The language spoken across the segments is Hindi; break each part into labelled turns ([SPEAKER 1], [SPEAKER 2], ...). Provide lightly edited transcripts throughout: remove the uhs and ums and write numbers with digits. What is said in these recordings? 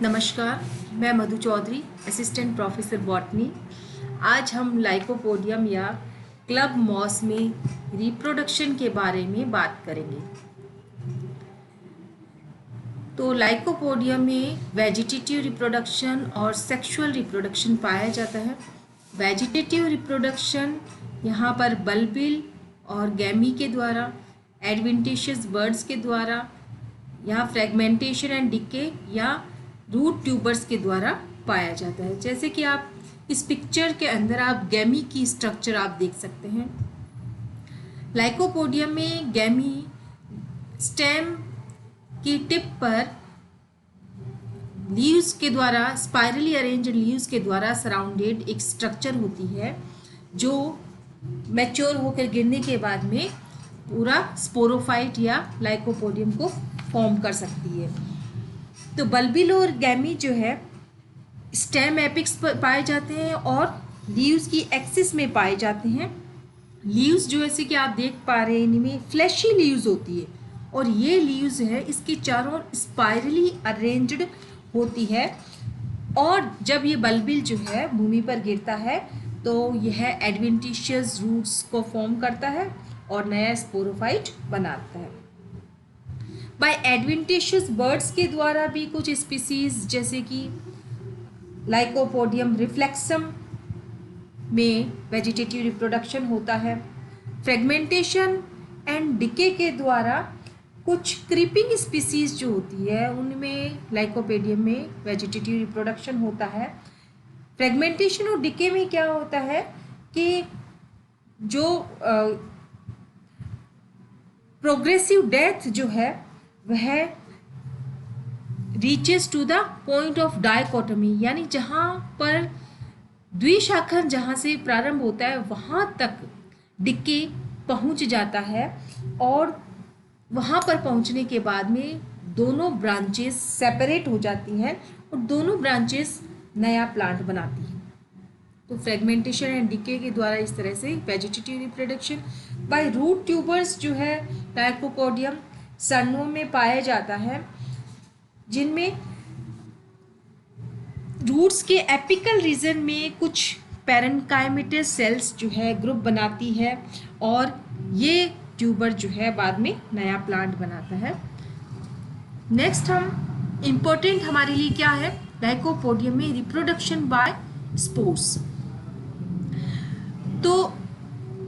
[SPEAKER 1] नमस्कार, मैं Madhu Chaudhary, assistant professor botany. आज हम लाइकोपोडियम या क्लब मॉस में रिप्रोडक्शन के बारे में बात करेंगे। तो लाइकोपोडियम में वेजिटेटिव रिप्रोडक्शन और सेक्सुअल रिप्रोडक्शन पाया जाता है। वेजिटेटिव रिप्रोडक्शन यहाँ पर बल्बिल और गैमी के द्वारा, एडवेंटिशियस बर्ड्स के द्वारा, या फ्रेगमेंटेशन एंड डिके या रूट ट्यूबर्स के द्वारा पाया जाता है। जैसे कि आप इस पिक्चर के अंदर आप गैमी की स्ट्रक्चर आप देख सकते हैं। लाइकोपोडियम में गैमी स्टेम की टिप पर लीव्स के द्वारा, स्पाइरली अरेंज्ड लीव्स के द्वारा सराउंडेड एक स्ट्रक्चर होती है जो मैच्योर होकर गिरने के बाद में पूरा स्पोरोफाइट या लाइकोपोडियम को फॉर्म कर सकती है। तो बल्बिल और गैमी जो है स्टेम एपिक्स पर पाए जाते हैं और लीव्स की एक्सिस में पाए जाते हैं। लीव्स जो ऐसे कि आप देख पा रहे हैं, इनमें फ्लैशी लीव्स होती है और ये लीव्स है इसके चारों स्पाइरली अरेंज्ड होती है। और जब ये बल्बिल जो है भूमि पर गिरता है तो यह एडवेंटिशियस रूट्स को फॉर्म करता है और नया स्पोरोफाइट बनाता है। बाय एडवेंटिशियस बर्ड्स के द्वारा भी कुछ स्पीसीज जैसे कि लाइकोपोडियम रिफ्लेक्सम में वेजिटेटिव रिप्रोडक्शन होता है। फ्रेगमेंटेशन एंड डिके के द्वारा कुछ क्रीपिंग स्पीसीज जो होती है उनमें लाइकोपोडियम में वेजिटेटिव रिप्रोडक्शन होता है। फ्रेगमेंटेशन और डिके में क्या होता है कि जो प्रोग्रेसिव डेथ जो है वह reaches to the point of dichotomy, यानी जहाँ पर द्विशाखन जहाँ से प्रारंभ होता है वहाँ तक डिके पहुँच जाता है और वहाँ पर पहुँचने के बाद में दोनों ब्रांचेस सेपरेट हो जाती हैं और दोनों ब्रांचेस नया प्लांट बनाती हैं। तो फ्रेगमेंटेशन एंड डिके के द्वारा इस तरह से vegetative reproduction. By root tubers जो है लाइकोपोडियम सनों में पाया जाता है जिनमें रूट्स के एपिकल रीजन में कुछ पैरेन्काइमेटस सेल्स जो है ग्रुप बनाती है और ये ट्यूबर जो है बाद में नया प्लांट बनाता है। नेक्स्ट हम इम्पोर्टेंट हमारे लिए क्या है, लाइकोपोडियम में रिप्रोडक्शन बाय स्पोर्स। तो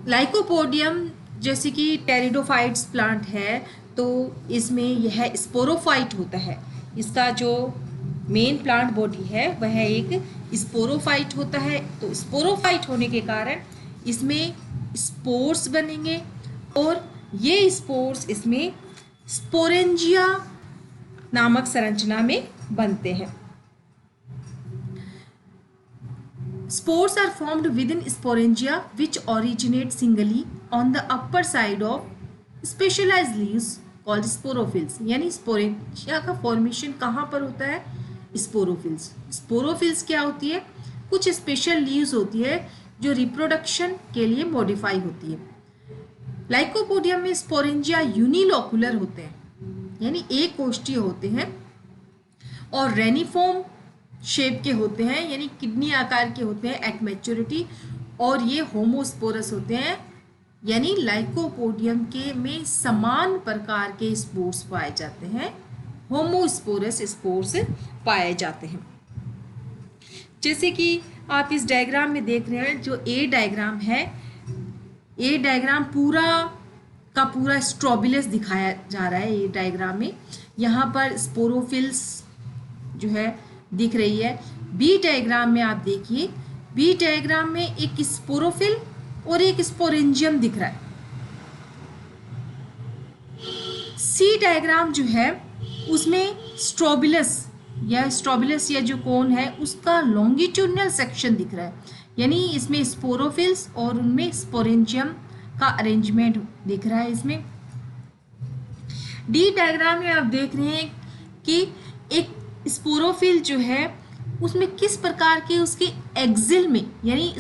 [SPEAKER 1] लाइकोपोडियम जैसे कि टेरिडोफाइट्स प्लांट है तो इसमें यह स्पोरोफाइट होता है। इसका जो मेन प्लांट बॉडी है वह एक स्पोरोफाइट होता है। तो स्पोरोफाइट होने के कारण इसमें स्पोर्स बनेंगे और ये स्पोर्स इसमें स्पोरेंजिया नामक संरचना में बनते हैं। Spores are formed within sporangia which originate singly on the upper side of specialized leaves called sporophylls। यानी स्पोरेंजिया का फॉर्मेशन कहाँ पर होता है, स्पोरोफिल्स। स्पोरोफिल्स क्या होती है, कुछ स्पेशल लीव्स होती है जो रिप्रोडक्शन के लिए मॉडिफाई होती है। लाइकोपोडियम में स्पोरेंजिया यूनिलोकुलर होते हैं यानी एक कोष्ठीय होते हैं और रेनिफॉर्म शेप के होते हैं यानी किडनी आकार के होते हैं एट मैच्योरिटी, और ये होमोस्पोरस होते हैं यानी लाइकोपोडियम के में समान प्रकार के स्पोर्स पाए जाते हैं, होमोस्पोरस स्पोर्स पाए जाते हैं। जैसे कि आप इस डायग्राम में देख रहे हैं, जो ए डायग्राम है, ए डायग्राम पूरा का पूरा स्ट्रोबिलस दिखाया जा रहा है। ए डायग्राम में यहाँ पर स्पोरोफिल्स जो है दिख रही है। बी डायग्राम में आप देखिए, बी डायग्राम में एक स्पोरोफिल और एक स्पोरेंजियम दिख रहा है। सी डायग्राम जो है उसमें स्ट्रोबिलस या जो कोन है उसका लॉन्गिट्यूडनल सेक्शन दिख रहा है, यानी इसमें स्पोरोफिल्स और उनमें स्पोरेंजियम का अरेंजमेंट दिख रहा है। इसमें डी डायग्राम में आप देख रहे हैं कि एक स्पोरोफिल जो है उसमें किस प्रकार के उसके एक्सिल में, यानी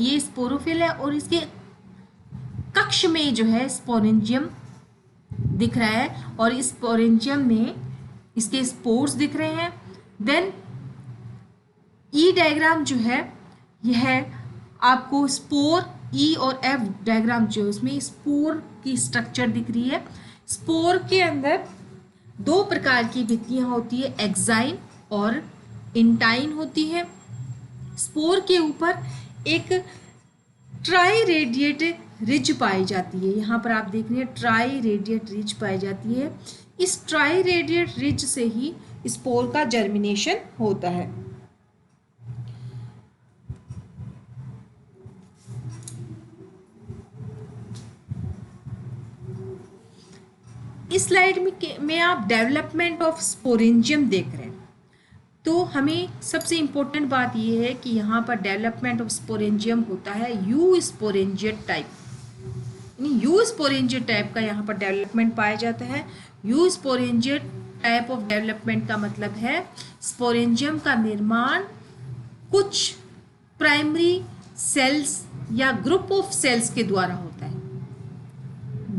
[SPEAKER 1] ये स्पोरोफिल है और इसके कक्ष में जो है स्पोरेंजियम दिख रहा है और इस स्पोरेंजियम में इसके स्पोर्स दिख रहे हैं देन ई डायग्राम जो है यह आपको स्पोर, ई और एफ डायग्राम जो है उसमें स्पोर की स्ट्रक्चर दिख रही है। स्पोर के अंदर दो प्रकार की भित्तियां होती है, एक्साइन और इंटाइन होती है। स्पोर के ऊपर एक ट्राई रेडिएट रिज पाई जाती है। यहाँ पर आप देख रहे हैं ट्राई रेडिएट रिज पाई जाती है। इस ट्राई रेडिएट रिज से ही स्पोर का जर्मिनेशन होता है। इस स्लाइड में आप डेवलपमेंट ऑफ स्पोरेंजियम देख रहे हैं। तो हमें सबसे इम्पोर्टेंट बात यह है कि यहाँ पर डेवलपमेंट ऑफ स्पोरेंजियम होता है यू स्पोरेंजिएट टाइप, यानी यू स्पोरेंजिएट टाइप का यहाँ पर डेवलपमेंट पाया जाता है। You sporangiate type of development का मतलब है स्पोरेंजियम का निर्माण कुछ प्राइमरी सेल्स या ग्रुप ऑफ सेल्स के द्वारा होता है,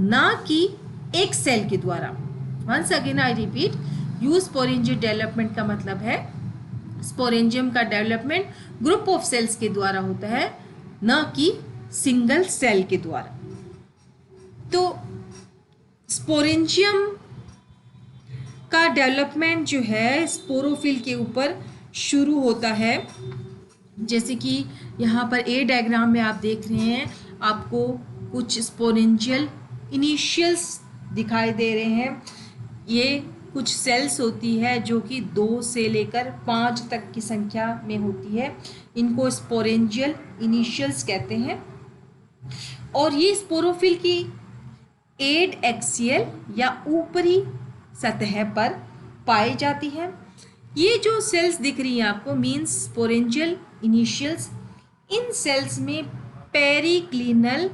[SPEAKER 1] ना कि एक सेल के द्वारा। Once again I repeat, eusporangiate development का मतलब है स्पोरेंजियम का डेवलपमेंट ग्रुप ऑफ सेल्स के द्वारा होता है, न कि सिंगल सेल के द्वारा। तो स्पोरेंजियम का डेवलपमेंट जो है स्पोरोफिल के ऊपर शुरू होता है। जैसे कि यहाँ पर ए डायग्राम में आप देख रहे हैं, आपको कुछ स्पोरेंजियल इनिशियल्स दिखाई दे रहे हैं। ये कुछ सेल्स होती है जो कि 2 से लेकर 5 तक की संख्या में होती है। इनको स्पोरेंजियल इनिशियल्स कहते हैं। और ये स्पोरोफिल की एड एक्सियल या ऊपरी सतह पर पाई जाती है। ये जो सेल्स दिख रही हैं आपको मीन्स स्पोरेंजियल इनिशियल्स। इन सेल्स में पेरिक्लिनल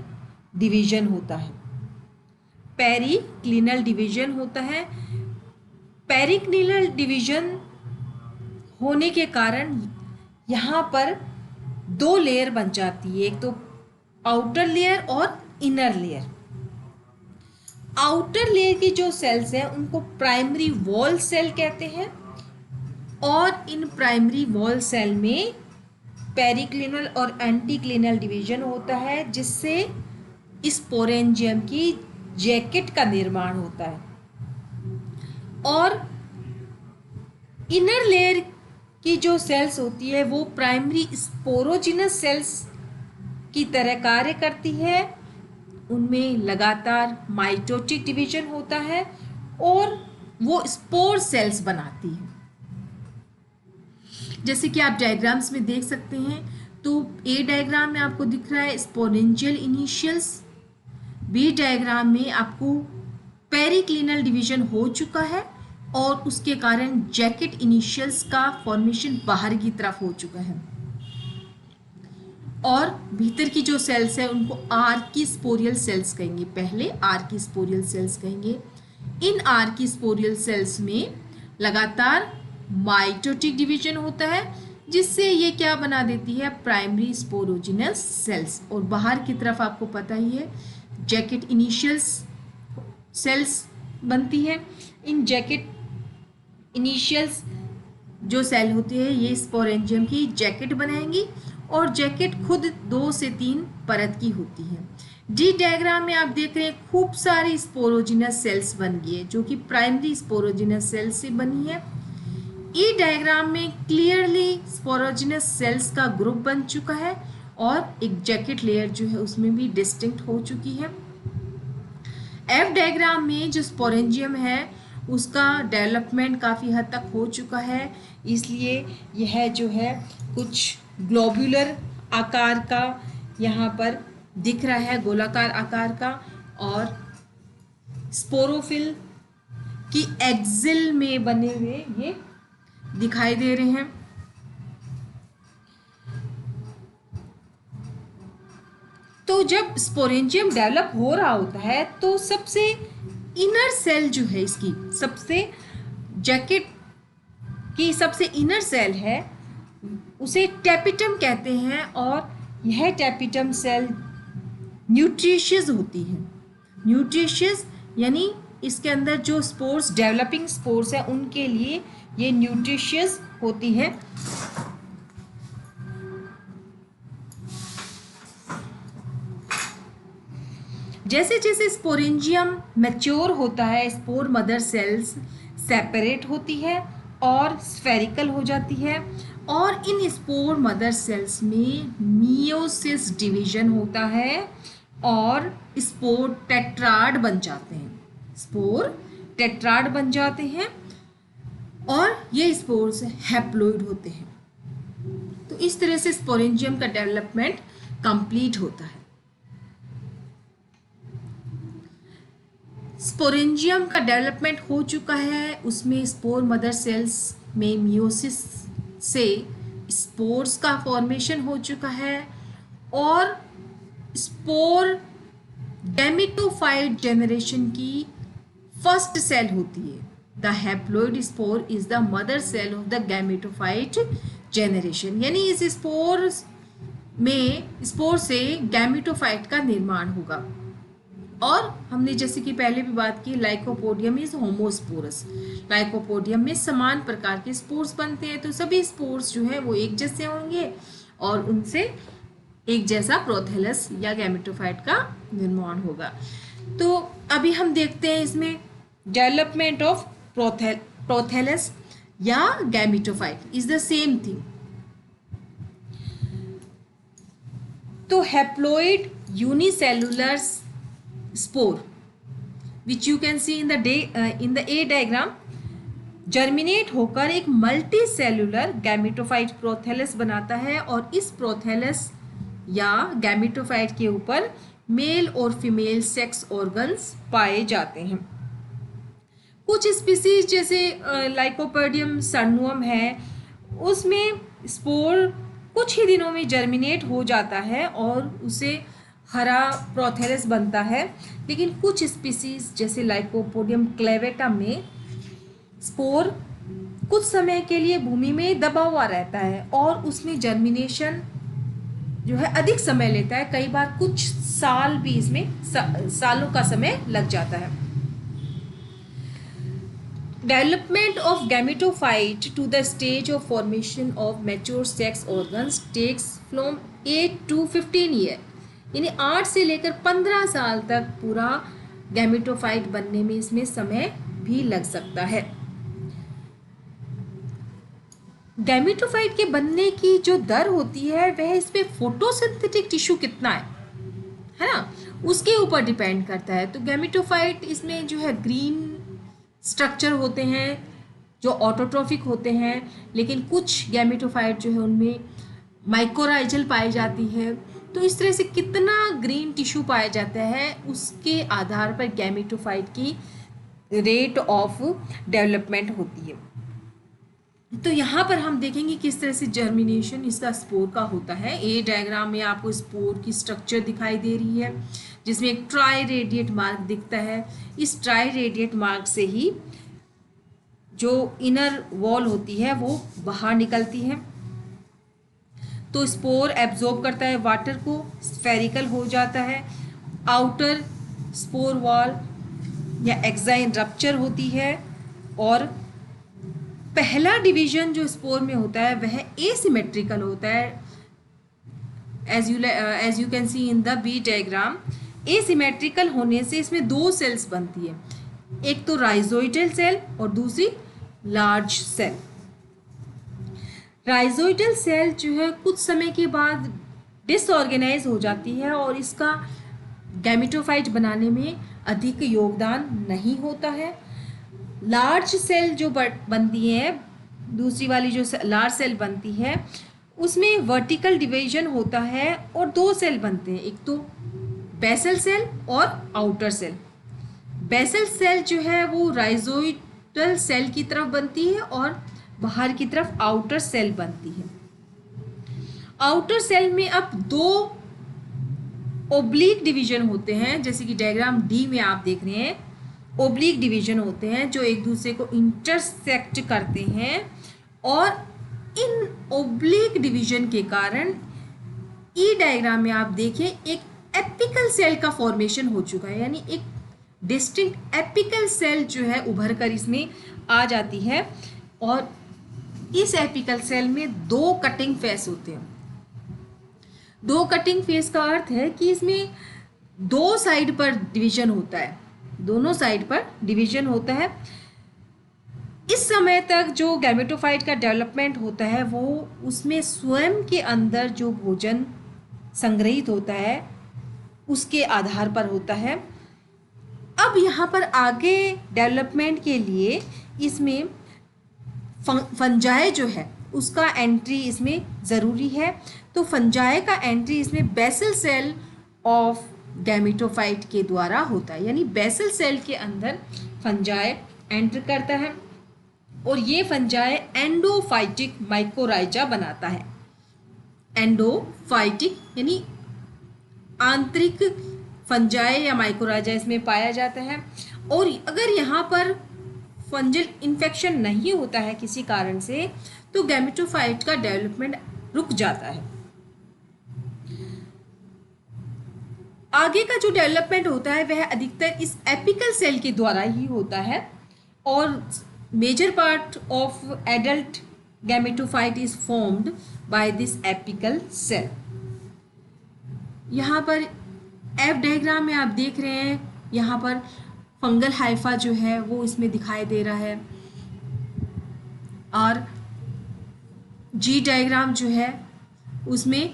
[SPEAKER 1] डिवीजन होता है। पेरिक्लिनल डिवीजन होता है। पेरिक्लिनल डिवीजन होने के कारण यहाँ पर 2 लेयर बन जाती है, एक तो आउटर लेयर और इनर लेयर। आउटर लेयर की जो सेल्स हैं उनको प्राइमरी वॉल सेल कहते हैं, और इन प्राइमरी वॉल सेल में पेरिक्लिनल और एंटीक्लिनल डिवीजन होता है, जिससे स्पोरेंजियम की जैकेट का निर्माण होता है। और इनर लेयर की जो सेल्स होती है वो प्राइमरी स्पोरोजिनस सेल्स की तरह कार्य करती है। उनमें लगातार माइटोटिक डिवीजन होता है और वो स्पोर सेल्स बनाती है। जैसे कि आप डायग्राम्स में देख सकते हैं, तो ए डायग्राम में आपको दिख रहा है स्पोरेंजियल इनिशियल्स, बी डायग्राम में आपको पेरिक्लिनल डिवीजन हो चुका है और उसके कारण जैकेट इनिशियल्स का फॉर्मेशन बाहर की तरफ हो चुका है। और भीतर की जो सेल्स है उनको आर्किस्पोरियल सेल्स कहेंगे, पहले आर्किस्पोरियल सेल्स कहेंगे। इन आर्किस्पोरियल सेल्स में लगातार माइटोटिक डिवीजन होता है, जिससे ये क्या बना देती है, प्राइमरी स्पोरोजिनस सेल्स। और बाहर की तरफ आपको पता ही है जैकेट इनिशियल्स सेल्स बनती है। इन जैकेट इनिशियल्स जो सेल होती है ये स्पोरेंजियम की जैकेट बनाएंगी, और जैकेट खुद 2 से 3 परत की होती है। डी डायग्राम में आप देख रहे हैं खूब सारी स्पोरोजिनस सेल्स बन गई है, जो कि प्राइमरी स्पोरोजिनस सेल्स से बनी है। ई डायग्राम में क्लियरली स्पोरोजिनस सेल्स का ग्रुप बन चुका है और एक जैकेट लेयर जो है उसमें भी डिस्टिंक्ट हो चुकी है। एफ डायग्राम में जो स्पोरेंजियम है उसका डेवलपमेंट काफ़ी हद तक हो चुका है, इसलिए यह जो है कुछ ग्लोब्यूलर आकार का यहाँ पर दिख रहा है, गोलाकार आकार का, और स्पोरोफिल की एक्सिल में बने हुए ये दिखाई दे रहे हैं। तो जब स्पोरेंजियम डेवलप हो रहा होता है तो सबसे इनर सेल जो है इसकी, सबसे जैकेट की सबसे इनर सेल है, उसे टैपिटम कहते हैं, और यह टैपिटम सेल न्यूट्रिशियस होती है। न्यूट्रिशियस यानी इसके अंदर जो स्पोर्स डेवलपिंग स्पोर्स है उनके लिए ये न्यूट्रिशियस होती है। जैसे जैसे स्पोरेंजियम मैच्योर होता है, स्पोर मदर सेल्स सेपरेट होती है और स्फेरिकल हो जाती है, और इन स्पोर मदर सेल्स में मियोसिस डिवीजन होता है और स्पोर टेट्राड बन जाते हैं, स्पोर टेट्राड बन जाते हैं और ये स्पोर्स हैप्लोइड होते हैं। तो इस तरह से स्पोरेंजियम का डेवलपमेंट कंप्लीट होता है। स्पोरेंजियम का डेवलपमेंट हो चुका है, उसमें स्पोर मदर सेल्स में मियोसिस से स्पोर्स का फॉर्मेशन हो चुका है और स्पोर गैमेटोफाइट जेनरेशन की फर्स्ट सेल होती है। The haploid spore is the mother cell of the gametophyte generation, यानी इस स्पोर से गैमेटोफाइट का निर्माण होगा। और हमने जैसे कि पहले भी बात की, लाइकोपोडियम इज होमोस्पोरस, लाइकोपोडियम में समान प्रकार के स्पोर्स बनते हैं, तो सभी स्पोर्स जो है वो एक जैसे होंगे और उनसे एक जैसा प्रोथेलस या गैमेटोफाइट का निर्माण होगा। तो अभी हम देखते हैं इसमें डेवलपमेंट ऑफ प्रोथेलस या gametophyte is the same thing. तो haploid unicellular spore which you can see in the A diagram germinate होकर एक मल्टी सेलुलर गैमेटोफाइट प्रोथेलस बनाता है और इस प्रोथेलस या गैमेटोफाइट के ऊपर मेल और फीमेल सेक्स ऑर्गन्स पाए जाते हैं। कुछ स्पीसीज जैसे लाइकोपोडियम सर्नुअम है, उसमें स्पोर कुछ ही दिनों में जर्मिनेट हो जाता है और उसे हरा प्रोथेलस बनता है, लेकिन कुछ स्पीसीज जैसे लाइकोपोडियम क्लेवेटा में स्पोर कुछ समय के लिए भूमि में दबा हुआ रहता है और उसमें जर्मिनेशन जो है अधिक समय लेता है, कई बार कुछ साल भी इसमें सालों का समय लग जाता है। Development of gametophyte to the stage of formation of mature sex organs takes from 8 to 15 year, यानी 8 से लेकर 15 साल तक पूरा गैमेटोफाइट बनने में इसमें समय भी लग सकता है। गैमेटोफाइट के बनने की जो दर होती है वह इस पे फोटोसिंथेटिक टिश्यू कितना है ना, उसके ऊपर डिपेंड करता है। तो गैमेटोफाइट इसमें जो है ग्रीन स्ट्रक्चर होते हैं जो ऑटोट्रोफिक होते हैं, लेकिन कुछ गैमेटोफाइट जो है उनमें माइकोराइजल पाई जाती है। तो इस तरह से कितना ग्रीन टिश्यू पाया जाता है उसके आधार पर गैमेटोफाइट की रेट ऑफ डेवलपमेंट होती है। तो यहाँ पर हम देखेंगे किस तरह से जर्मिनेशन इसका स्पोर का होता है। ए डायग्राम में आपको स्पोर की स्ट्रक्चर दिखाई दे रही है जिसमें एक ट्राई रेडिएट मार्क दिखता है। इस ट्राई रेडिएट मार्क से ही जो इनर वॉल होती है वो बाहर निकलती है, तो स्पोर एब्जॉर्ब करता है वाटर को, स्फेरिकल हो जाता है। आउटर स्पोर वॉल या एक्साइन रप्चर होती है और पहला डिवीजन जो स्पोर में होता है वह एसिमेट्रिकल होता है। As you can see in the B diagram, asymmetrical होने से इसमें 2 सेल्स बनती है, एक तो राइजोइडल सेल और दूसरी लार्ज सेल। राइजोइडल सेल जो है कुछ समय के बाद डिसऑर्गेनाइज हो जाती है और इसका गैमेटोफाइट बनाने में अधिक योगदान नहीं होता है। लार्ज सेल जो बनती है, दूसरी वाली जो लार्ज सेल बनती है उसमें वर्टिकल डिवीजन होता है और 2 सेल बनते हैं, एक तो बेसल सेल और आउटर सेल। बेसल सेल जो है वो राइजोइडल सेल की तरफ बनती है और बाहर की तरफ आउटर सेल बनती है। आउटर सेल में अब 2 ओब्लिक डिवीजन होते हैं, जैसे कि डायग्राम डी में आप देख रहे हैं, ओब्लिक डिवीजन होते हैं जो एक दूसरे को इंटरसेक्ट करते हैं और इन ओब्लिक डिवीजन के कारण ई डायग्राम में आप देखें एक एपिकल सेल का फॉर्मेशन हो चुका है, यानी एक डिस्टिंक्ट एपिकल सेल जो है उभर कर इसमें आ जाती है। और इस एपिकल सेल में 2 कटिंग फेस होते हैं। 2 कटिंग फेस का अर्थ है कि इसमें 2 साइड पर डिवीजन होता है, दोनों साइड पर डिवीजन होता है। इस समय तक जो गैमेटोफाइट का डेवलपमेंट होता है वो उसमें स्वयं के अंदर जो भोजन संग्रहित होता है उसके आधार पर होता है। अब यहाँ पर आगे डेवलपमेंट के लिए इसमें फंजाई जो है उसका एंट्री इसमें ज़रूरी है। तो फंजाई का एंट्री इसमें बेसल सेल ऑफ गैमेटोफाइट के द्वारा होता है, यानी बेसल सेल के अंदर फंजाई एंटर करता है और ये फंजाई एंडोफाइटिक माइकोराइजा बनाता है। एंडोफाइटिक यानी आंतरिक फंजाई या माइकोराइजा इसमें पाया जाता है। और अगर यहाँ पर फंजल इन्फेक्शन नहीं होता है किसी कारण से तो गैमेटोफाइट का डेवलपमेंट रुक जाता है। आगे का जो डेवलपमेंट होता है वह अधिकतर इस एपिकल सेल के द्वारा ही होता है और major part of adult gametophyte is formed by this apical cell. यहाँ पर एफ डायग्राम में आप देख रहे हैं, यहाँ पर फंगल हाइफा जो है वो इसमें दिखाई दे रहा है और जी डायग्राम जो है उसमें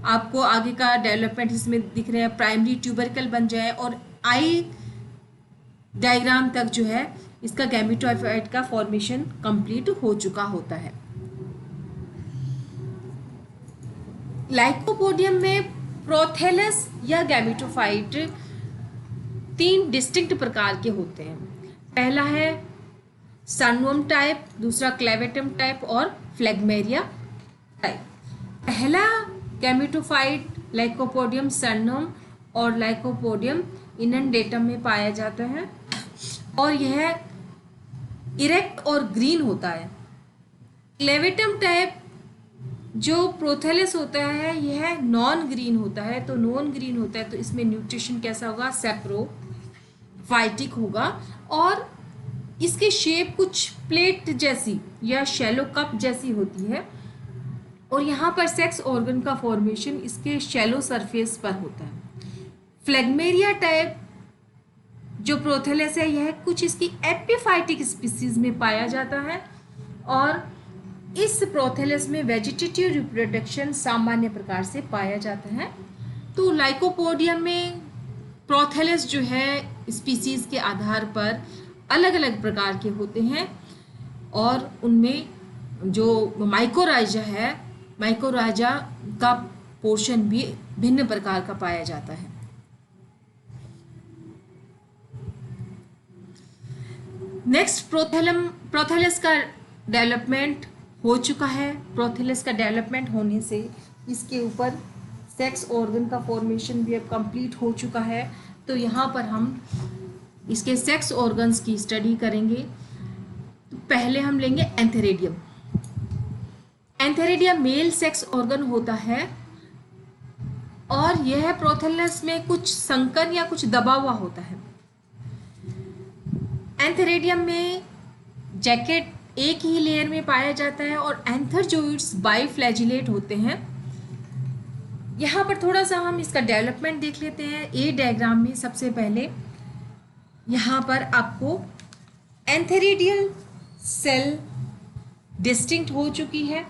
[SPEAKER 1] आपको आगे का डेवलपमेंट इसमें दिख रहा है, प्राइमरी ट्यूबरकल बन जाए। और आई डायग्राम तक जो है इसका गैमेटोफाइट का फॉर्मेशन कंप्लीट हो चुका होता है। लाइकोपोडियम में प्रोथेलस या गैमेटोफाइट 3 डिस्टिंक्ट प्रकार के होते हैं। पहला है सनवर्म टाइप, दूसरा क्लेवेटम टाइप और फ्लेगमेरिया टाइप। पहला गैमेटोफाइट लाइकोपोडियम सनवर्म और लाइकोपोडियम इनंडेटम में पाया जाता है और यह इरेक्ट और ग्रीन होता है। क्लेवेटम टाइप जो प्रोथेलस होता है यह नॉन ग्रीन होता है। तो नॉन ग्रीन होता है तो इसमें न्यूट्रिशन कैसा होगा, सेप्रोफाइटिक होगा और इसकी शेप कुछ प्लेट जैसी या शैलो कप जैसी होती है और यहाँ पर सेक्स ऑर्गन का फॉर्मेशन इसके शैलो सरफेस पर होता है। फ्लेगमेरिया टाइप जो प्रोथेलस है यह कुछ इसकी एपिफाइटिक स्पीसीज में पाया जाता है और इस प्रोथेलस में वेजिटेटिव रिप्रोडक्शन सामान्य प्रकार से पाया जाता है। तो लाइकोपोडियम में प्रोथेलस जो है स्पीसीज के आधार पर अलग अलग प्रकार के होते हैं और उनमें जो माइकोराइजा है, माइकोराइजा का पोर्शन भी भिन्न प्रकार का पाया जाता है। नेक्स्ट प्रोथेलस का डेवलपमेंट हो चुका है। प्रोथेलस का डेवलपमेंट होने से इसके ऊपर सेक्स ऑर्गन का फॉर्मेशन भी अब कंप्लीट हो चुका है। तो यहाँ पर हम इसके सेक्स ऑर्गन्स की स्टडी करेंगे। तो पहले हम लेंगे एंथेरेडियम। एंथेरेडियम मेल सेक्स ऑर्गन होता है और यह प्रोथेलस में कुछ संकन या कुछ दबा हुआ होता है। एंथेरेडियम में जैकेट एक ही लेयर में पाया जाता है और एंथरजोइड्स बाइफ्लैजिलेट होते हैं। यहाँ पर थोड़ा सा हम इसका डेवलपमेंट देख लेते हैं। ए डायग्राम में सबसे पहले यहाँ पर आपको एंथेरेडियल सेल डिस्टिंक्ट हो चुकी है।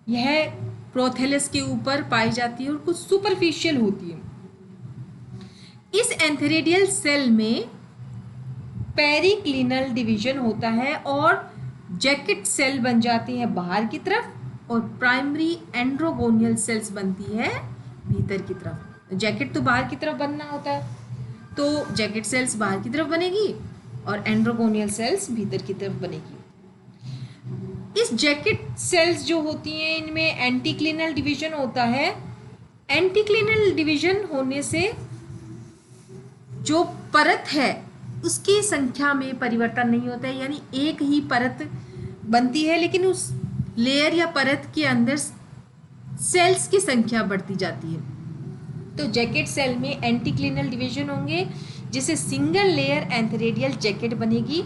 [SPEAKER 1] यह प्रोथेलस के ऊपर पाई जाती है और कुछ सुपरफिशियल होती है। इस एंथेरेडियल सेल में पेरिक्लिनल डिवीजन होता है और जैकेट सेल बन जाती है बाहर की तरफ और प्राइमरी एंड्रोगोनियल सेल्स बनती है भीतर की तरफ। जैकेट तो बाहर की तरफ बनना होता है तो जैकेट सेल्स बाहर की तरफ बनेगी और एंड्रोगोनियल सेल्स भीतर की तरफ बनेगी। इस जैकेट सेल्स जो होती हैं इनमें एंटीक्लिनल डिवीजन होता है। एंटीक्लिनल डिवीजन होने से जो परत है उसकी संख्या में परिवर्तन नहीं होता है, यानी एक ही परत बनती है लेकिन उस लेयर या परत के अंदर सेल्स की संख्या बढ़ती जाती है। तो जैकेट सेल में एंटीक्लिनल डिवीजन होंगे जिससे सिंगल लेयर एंथेरेडियल जैकेट बनेगी।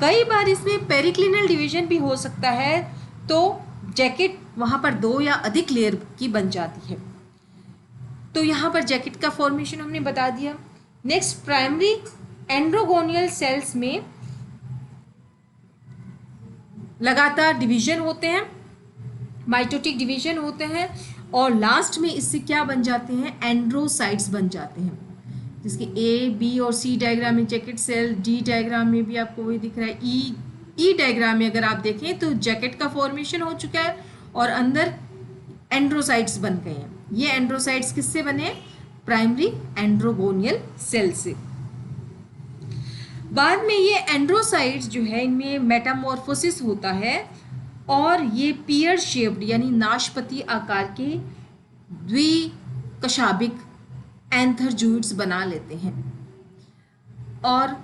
[SPEAKER 1] कई बार इसमें पेरिक्लिनल डिवीजन भी हो सकता है, तो जैकेट वहाँ पर 2 या अधिक लेयर की बन जाती है। तो यहाँ पर जैकेट का फॉर्मेशन हमने बता दिया। नेक्स्ट, प्राइमरी एंड्रोगोनियल सेल्स में लगातार डिवीजन होते हैं, माइटोटिक डिवीजन होते हैं, और लास्ट में इससे क्या बन जाते हैं, एंड्रोसाइट्स बन जाते हैं, जिसके ए, बी और सी डायग्राम में जैकेट सेल, डी डायग्राम में भी आपको वही दिख रहा है, ई डायग्राम में अगर आप देखें तो जैकेट का फॉर्मेशन हो चुका है और अंदर एंड्रोसाइट्स बन गए हैं। ये एंड्रोसाइट्स किससे बने, प्राइमरी एंड्रोगोनियल सेल से। बाद में ये एंड्रोसाइट्स जो है इनमें मेटामॉर्फोसिस होता है और ये पियर शेप्ड यानी नाशपति आकार के द्विकशाभिक एंथरजूइड्स बना लेते हैं। और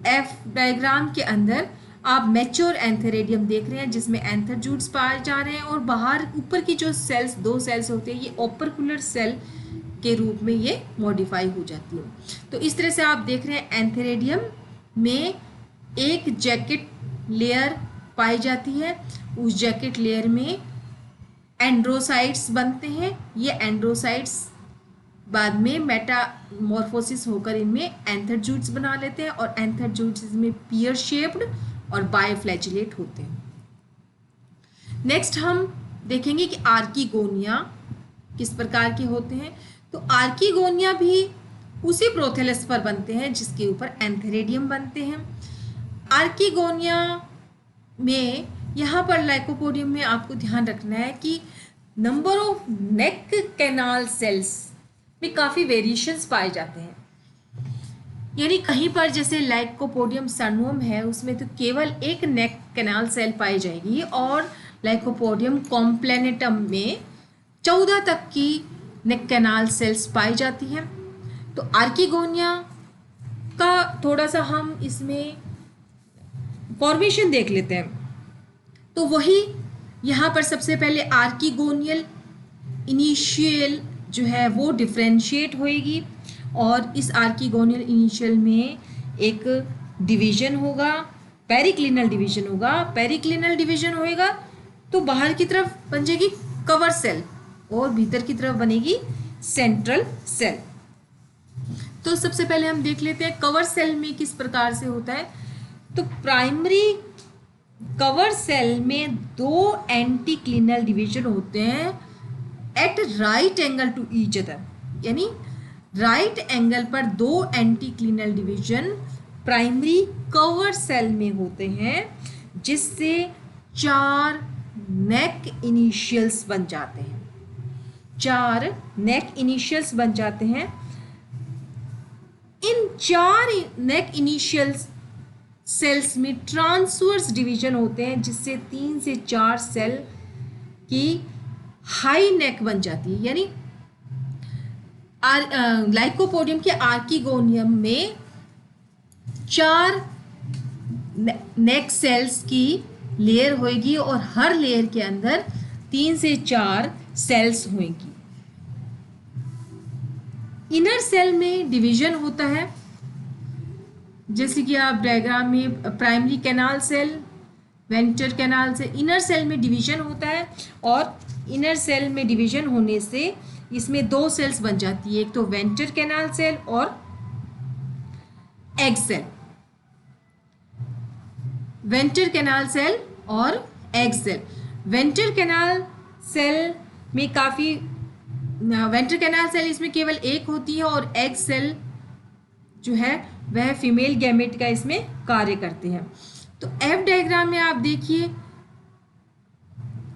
[SPEAKER 1] एफ डायग्राम के अंदर आप मैच्योर एंथेरेडियम देख रहे हैं जिसमें एंथरजूइड्स पाए जा रहे हैं, और बाहर ऊपर की जो सेल्स, 2 सेल्स होते हैं, ये ओपरकुलर सेल के रूप में ये मॉडिफाई हो जाती है। तो इस तरह से आप देख रहे हैं एंथेरेडियम में एक जैकेट लेयर पाई जाती है, उस जैकेट लेयर में एंड्रोसाइट्स बनते हैं। ये एंड्रोसाइट्स बाद में मेटामॉर्फोसिस होकर इनमें एंथरजूइड्स बना लेते हैं, और एंथरजूइड्स इसमें पियर शेप्ड और बायोफ्लैजिलेट होते हैं। नेक्स्ट हम देखेंगे कि आर्कीगोनिया किस प्रकार के होते हैं। तो आर्कीगोनिया भी उसी प्रोथेलस पर बनते हैं जिसके ऊपर एंथेरेडियम बनते हैं। आर्कीगोनिया में यहाँ पर लाइकोपोडियम में आपको ध्यान रखना है कि number of neck canal cells में काफ़ी वेरिएशंस पाए जाते हैं। यानी कहीं पर जैसे लाइकोपोडियम सर्नोम है उसमें तो केवल एक नेक कैनाल सेल पाई जाएगी, और लाइकोपोडियम कॉम्प्लेनेटम में 14 तक की नेक कैनाल सेल्स पाई जाती हैं। तो आर्कीगोनिया का थोड़ा सा हम इसमें फॉर्मेशन देख लेते हैं। तो वही यहाँ पर सबसे पहले आर्कीगोनियल इनिशियल जो है वो डिफ्रेंशिएट होएगी, और इस आर्कीगोनियल इनिशियल में एक डिवीजन होगा, पेरिक्लिनल डिवीजन होगा। पेरिक्लिनल डिवीजन होएगा तो बाहर की तरफ बन जाएगी कवर सेल और भीतर की तरफ बनेगी सेंट्रल सेल। तो सबसे पहले हम देख लेते हैं कवर सेल में किस प्रकार से होता है। तो प्राइमरी कवर सेल में 2 एंटीक्लिनल डिवीजन होते हैं at right angle to each other, यानी राइट एंगल पर 2 anticlinal division primary cover cell में होते हैं, जिससे 4 नेक इनिशियल्स बन जाते हैं। 4 नेक इनिशियल्स बन जाते हैं। इन 4 नेक इनिशियल्स सेल्स में ट्रांसवर्स डिवीजन होते हैं, जिससे 3 से 4 सेल की हाई नेक बन जाती है। यानी लाइकोपोडियम के आर्कीगोनियम में 4 नेक सेल्स की लेयर होगी और हर लेयर के अंदर 3 से 4 सेल्स होंगी। इनर सेल में डिवीजन होता है, जैसे कि आप डायग्राम में primary canal cell, venter canal से इनर सेल में डिवीजन होता है, और इनर सेल में डिवीजन होने से इसमें 2 सेल्स बन जाती है, एक तो वेंटर कैनाल सेल और egg cell. Venter canal cell और egg cell. Venter canal cell में काफ़ी वेंटर कैनाल सेल इसमें केवल एक होती है, और एग सेल जो है वह फीमेल गैमेट का इसमें कार्य करते हैं। तो एफ डायग्राम में आप देखिए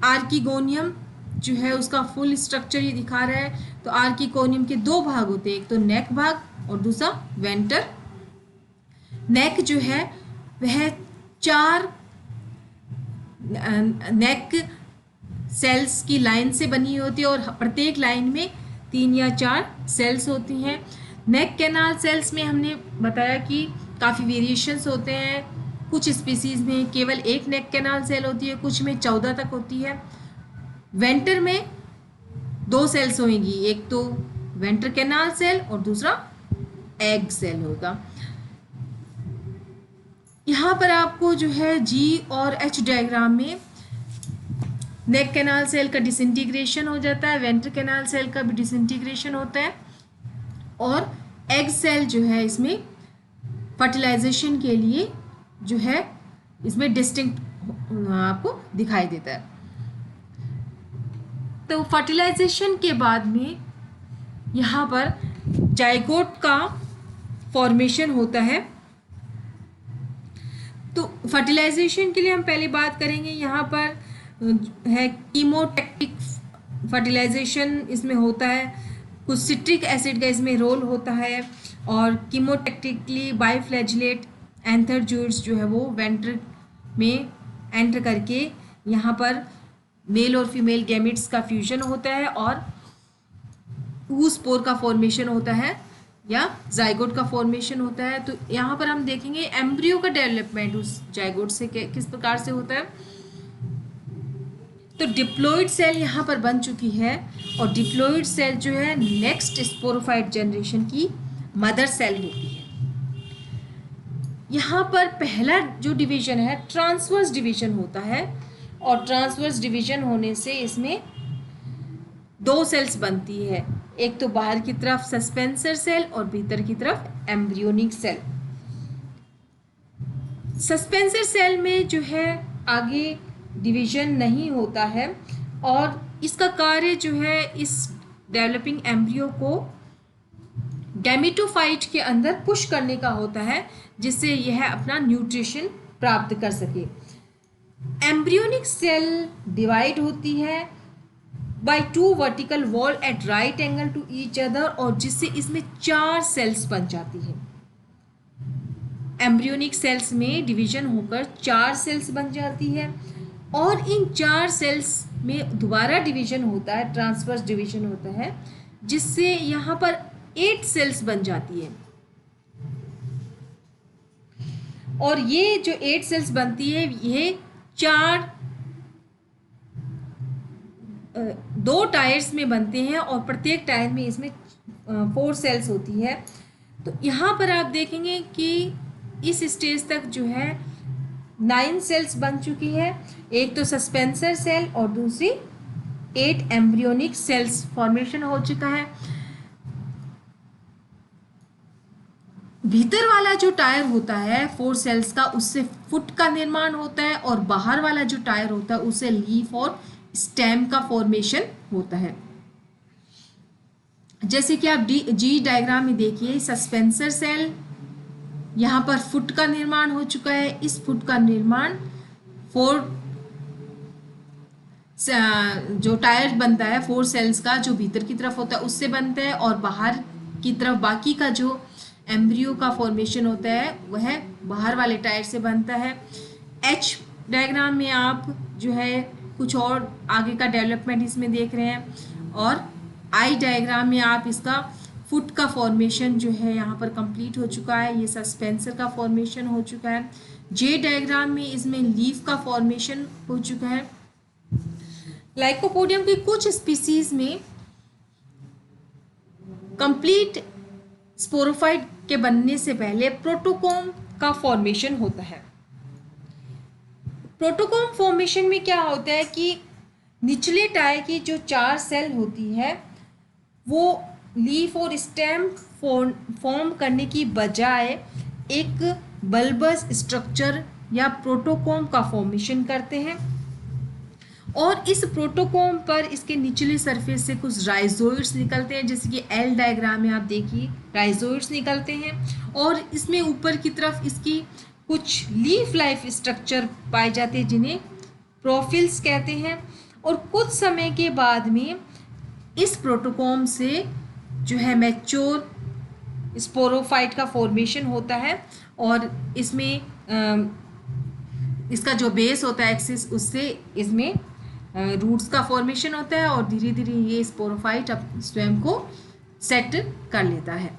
[SPEAKER 1] आर्कीगोनियम जो है उसका फुल स्ट्रक्चर ये दिखा रहा है। तो आर्कीगोनियम के 2 भाग होते हैं, एक तो नेक भाग और दूसरा वेंटर। नेक जो है वह 4 नेक सेल्स की लाइन से बनी होती है, और प्रत्येक लाइन में 3 या 4 सेल्स होती हैं। नेक कैनाल सेल्स में हमने बताया कि काफ़ी वेरिएशंस होते हैं। कुछ स्पीसीज में केवल एक नेक कैनाल सेल होती है, कुछ में 14 तक होती है। वेंटर में 2 सेल्स होंगी, एक तो वेंटर कैनाल सेल और दूसरा एग सेल होगा। यहाँ पर आपको जो है जी और एच डायग्राम में नेक कैनाल सेल का डिसइंटीग्रेशन हो जाता है, वेंट्र कैनाल सेल का भी डिसइंटीग्रेशन होता है, और एग सेल जो है इसमें फर्टिलाइजेशन के लिए जो है इसमें डिस्टिंक्ट आपको दिखाई देता है। तो फर्टिलाइजेशन के बाद में यहाँ पर जाइगोट का फॉर्मेशन होता है। तो फर्टिलाइजेशन के लिए हम पहले बात करेंगे, यहाँ पर है कीमोटैक्टिक फर्टिलाइजेशन इसमें होता है, कुछ सिट्रिक एसिड का इसमें रोल होता है, और कीमोटैक्टिकली बाइफ्लैजिलेट एंथरजूट्स जो है वो वेंट्र में एंटर करके यहाँ पर मेल और फीमेल गैमेट्स का फ्यूजन होता है और oospore का फॉर्मेशन होता है या जाइगोट का फॉर्मेशन होता है। तो यहाँ पर हम देखेंगे एम्ब्रियो का डेवलपमेंट उस जाइगोट से किस प्रकार से होता है। तो डिप्लॉइड सेल यहाँ पर बन चुकी है, और डिप्लॉइड सेल जो है नेक्स्ट स्पोरोफाइट जनरेशन की मदर सेल होती है। यहाँ पर पहला जो डिवीजन है ट्रांसवर्स डिवीजन होता है, और ट्रांसवर्स डिवीजन होने से इसमें दो सेल्स बनती है, एक तो बाहर की तरफ सस्पेंसर सेल और भीतर की तरफ एम्ब्रियोनिक सेल। सस्पेंसर सेल में जो है आगे डिवीजन नहीं होता है, और इसका कार्य जो है इस डेवलपिंग एम्ब्रियो को गैमेटोफाइट के अंदर पुश करने का होता है, जिससे यह अपना न्यूट्रिशन प्राप्त कर सके। एम्ब्रियोनिक सेल डिवाइड होती है by two vertical wall at right angle to each other, और जिससे इसमें 4 सेल्स बन जाती है। एम्ब्रियोनिक सेल्स में डिवीजन होकर 4 सेल्स बन जाती है, और इन 4 सेल्स में दोबारा डिवीजन होता है, ट्रांसवर्स डिवीजन होता है, जिससे यहाँ पर 8 सेल्स बन जाती है। और ये जो 8 सेल्स बनती है ये 2 टायर्स में बनते हैं, और प्रत्येक टायर में इसमें 4 सेल्स होती है। तो यहाँ पर आप देखेंगे कि इस स्टेज तक जो है 9 सेल्स बन चुकी है, एक तो सस्पेंसर सेल और दूसरी 8 एम्ब्रियोनिक सेल्स फॉर्मेशन हो चुका है। भीतर वाला जो टायर होता है 4 सेल्स का, उससे फुट का निर्माण होता है, और बाहर वाला जो टायर होता है उससे लीफ और स्टेम का फॉर्मेशन होता है। जैसे कि आप जी डायग्राम में देखिए, सस्पेंसर सेल यहाँ पर फुट का निर्माण हो चुका है। इस फुट का निर्माण 4 जो टायर बनता है 4 सेल्स का, जो भीतर की तरफ होता है उससे बनता है, और बाहर की तरफ बाकी का जो एम्ब्रियो का फॉर्मेशन होता है वह बाहर वाले टायर से बनता है। एच डायग्राम में आप जो है कुछ और आगे का डेवलपमेंट इसमें देख रहे हैं, और आई डायग्राम में आप इसका फुट का फॉर्मेशन जो है यहाँ पर कंप्लीट हो चुका है, ये सस्पेंसर का फॉर्मेशन हो चुका है। जे डायग्राम में इसमें लीफ का फॉर्मेशन हो चुका है। लाइकोपोडियम की कुछ स्पीसीज में कंप्लीट स्पोरोफाइट के बनने से पहले प्रोटोकोम का फॉर्मेशन होता है। प्रोटोकोम फॉर्मेशन में क्या होता है कि निचले टायर की जो 4 सेल होती है वो लीफ और स्टेम फॉर्म करने की बजाय एक बल्बस स्ट्रक्चर या प्रोटोकोम का फॉर्मेशन करते हैं, और इस प्रोटोकोम पर इसके निचले सरफेस से कुछ राइजोइड्स निकलते हैं, जैसे कि एल डायग्राम में आप देखिए राइजोइड्स निकलते हैं, और इसमें ऊपर की तरफ इसकी कुछ लीफ लाइफ स्ट्रक्चर पाए जाते हैं जिन्हें प्रोफिल्स कहते हैं। और कुछ समय के बाद में इस प्रोटोकोम से जो है मैच्योर स्पोरोफाइट का फॉर्मेशन होता है, और इसमें इसका जो बेस होता है एक्सिस, उससे इसमें रूट्स का फॉर्मेशन होता है, और धीरे धीरे ये स्पोरोफाइट अब स्वयं को सेट कर लेता है।